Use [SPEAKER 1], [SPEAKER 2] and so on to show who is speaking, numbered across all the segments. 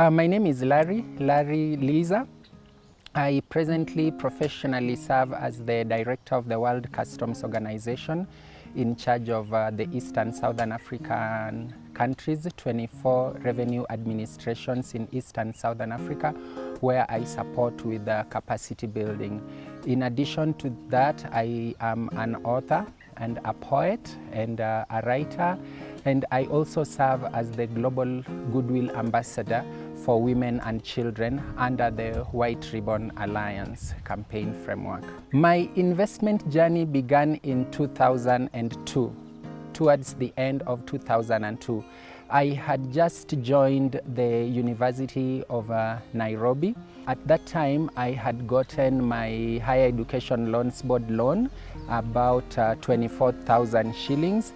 [SPEAKER 1] My name is Larry Liza. I presently professionally serve as the director of the World Customs Organization in charge of the Eastern Southern African countries, 24 revenue administrations in Eastern Southern Africa, where I support with capacity building. In addition to that, I am an author and a poet and a writer, and I also serve as the Global Goodwill Ambassador for Women and Children under the White Ribbon Alliance campaign framework. My investment journey began in 2002, towards the end of 2002. I had just joined the University of Nairobi. At that time, I had gotten my Higher Education Loans Board loan, about 24,000 shillings.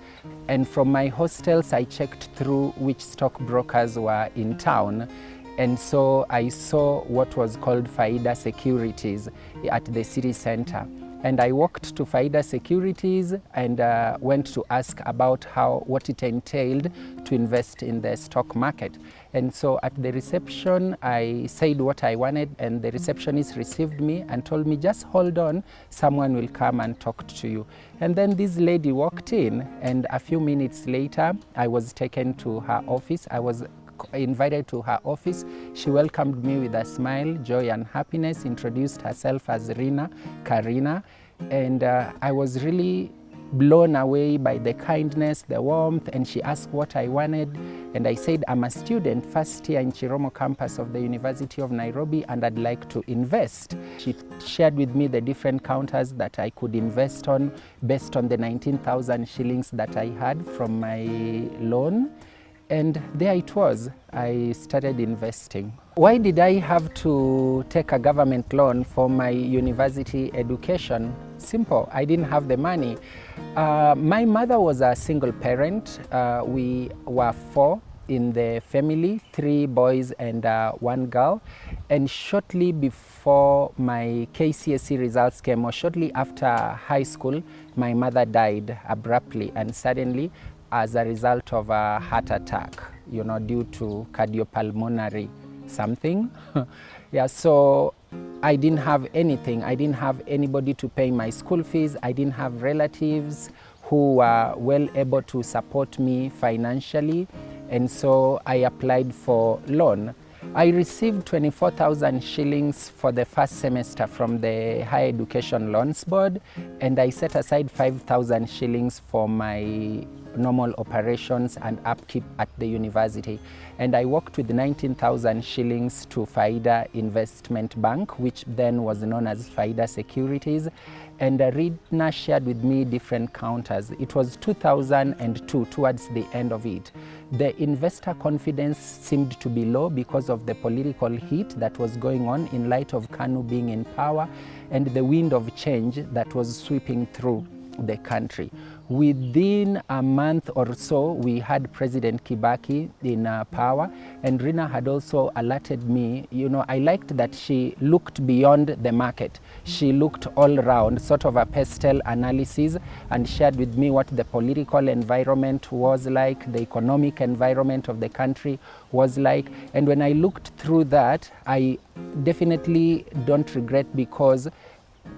[SPEAKER 1] And from my hostels, I checked through which stockbrokers were in town. And so I saw what was called Faida Securities at the city center. And I walked to Faida Securities and went to ask about what it entailed to invest in the stock market. And so at the reception, I said what I wanted, and the receptionist received me and told me, just hold on, someone will come and talk to you. And then this lady walked in, and a few minutes later, I was taken to her office. I was invited to her office. She welcomed me with a smile, joy and happiness, introduced herself as Rina, Karina, and I was really blown away by the kindness, the warmth, and she asked what I wanted, and I said, I'm a student, first year in Chiromo campus of the University of Nairobi, and I'd like to invest. She shared with me the different counters that I could invest on based on the 19,000 shillings that I had from my loan. And there it was, I started investing. Why did I have to take a government loan for my university education? Simple, I didn't have the money. My mother was a single parent. We were 4 in the family, 3 boys and 1 girl. And shortly before my KCSE results came, or shortly after high school, my mother died abruptly and suddenly, as a result of a heart attack, due to cardiopulmonary something. Yeah, so I didn't have anything. I didn't have anybody to pay my school fees. I didn't have relatives who were well able to support me financially. And so I applied for loan. I received 24,000 shillings for the first semester from the Higher Education Loans Board, and I set aside 5,000 shillings for my normal operations and upkeep at the university. And I worked with 19,000 shillings to Faida Investment Bank, which then was known as Faida Securities. And Rina shared with me different counters. It was 2002, towards the end of it. The investor confidence seemed to be low because of the political heat that was going on in light of KANU being in power and the wind of change that was sweeping through the country. Within a month or so, we had President Kibaki in power, and Rina had also alerted me. I liked that she looked beyond the market. She looked all around, sort of a pastel analysis, and shared with me what the political environment was like, the economic environment of the country was like. And when I looked through that, I definitely don't regret, because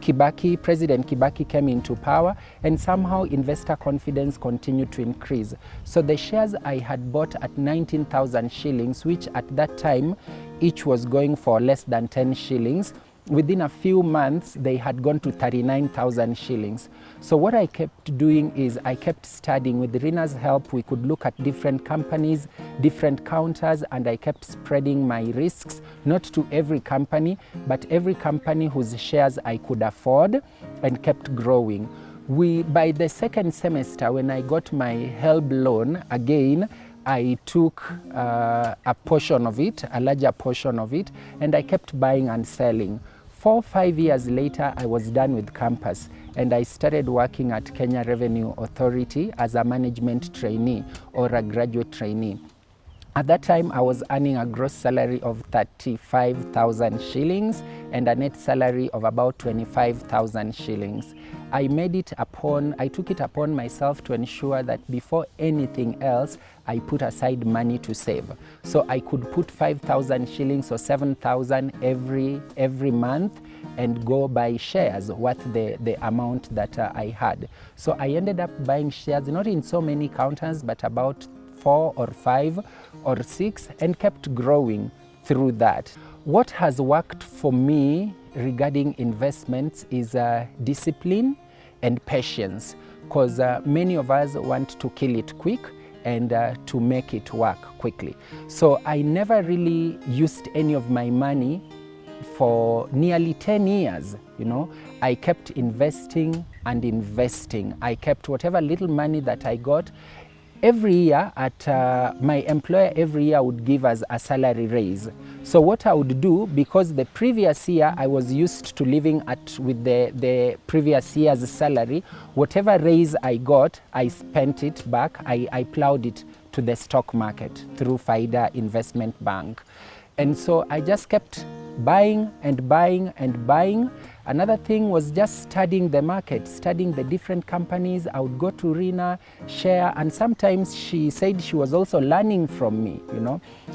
[SPEAKER 1] President Kibaki came into power, and somehow investor confidence continued to increase. So the shares I had bought at 19,000 shillings, which at that time each was going for less than 10 shillings, within a few months they had gone to 39,000 shillings. So what I kept doing is I kept studying. With Rina's help, we could look at different companies, different counters, and I kept spreading my risks, not to every company, but every company whose shares I could afford, and kept growing. By the second semester, when I got my HELB loan, again, I took a portion of it, a larger portion of it, and I kept buying and selling. 4 or 5 years later, I was done with campus, and I started working at Kenya Revenue Authority as a management trainee or a graduate trainee. At that time, I was earning a gross salary of 35,000 shillings and a net salary of about 25,000 shillings. I took it upon myself to ensure that before anything else, I put aside money to save. So I could put 5,000 shillings or 7,000 every month and go buy shares worth the amount that I had. So I ended up buying shares, not in so many counters, but about 4 or 5 or 6, and kept growing through that. What has worked for me regarding investments is discipline and patience, because many of us want to kill it quick and to make it work quickly. So I never really used any of my money for nearly 10 years. I kept investing and investing. I kept whatever little money that I got. Every year my employer every year would give us a salary raise. So what I would do, because the previous year I was used to living with the previous year's salary, whatever raise I got, I spent it back. I plowed it to the stock market through Faida Investment Bank. And so I just kept buying and buying and buying. Another thing was just studying the market, studying the different companies. I would go to Rina, share, and sometimes she said she was also learning from me.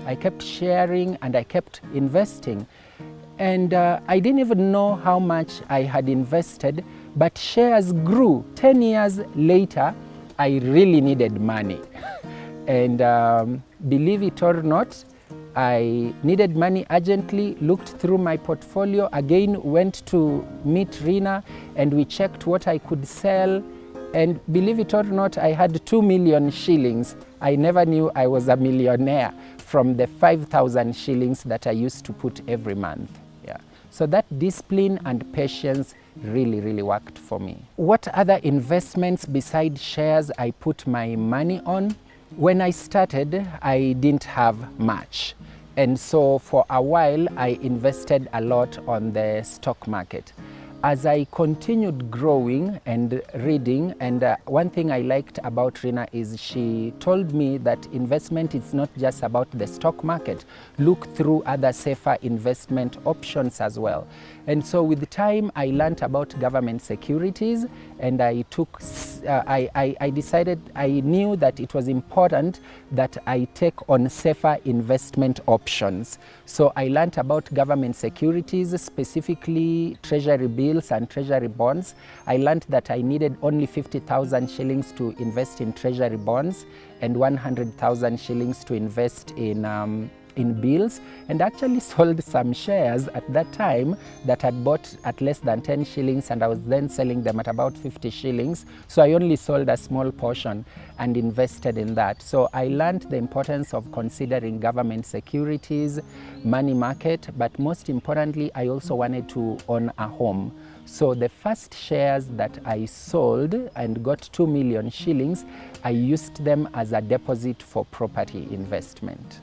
[SPEAKER 1] I kept sharing and I kept investing. And I didn't even know how much I had invested, but shares grew. 10 years later, I really needed money. And believe it or not, I needed money urgently, looked through my portfolio, again went to meet Rina, and we checked what I could sell. And believe it or not, I had 2 million shillings. I never knew I was a millionaire from the 5,000 shillings that I used to put every month. Yeah. So that discipline and patience really, really worked for me. What other investments besides shares I put my money on? When I started, I didn't have much. And so for a while, I invested a lot on the stock market. As I continued growing and reading, and one thing I liked about Rina is she told me that investment is not just about the stock market. Look through other safer investment options as well. And so with time, I learned about government securities, and I decided, I knew that it was important that I take on safer investment options. So I learned about government securities, specifically treasury bills and treasury bonds. I learned that I needed only 50,000 shillings to invest in treasury bonds and 100,000 shillings to invest in bills, and actually sold some shares at that time that I'd bought at less than 10 shillings, and I was then selling them at about 50 shillings. So I only sold a small portion and invested in that. So I learned the importance of considering government securities, money market, but most importantly, I also wanted to own a home. So the first shares that I sold and got 2 million shillings, I used them as a deposit for property investment.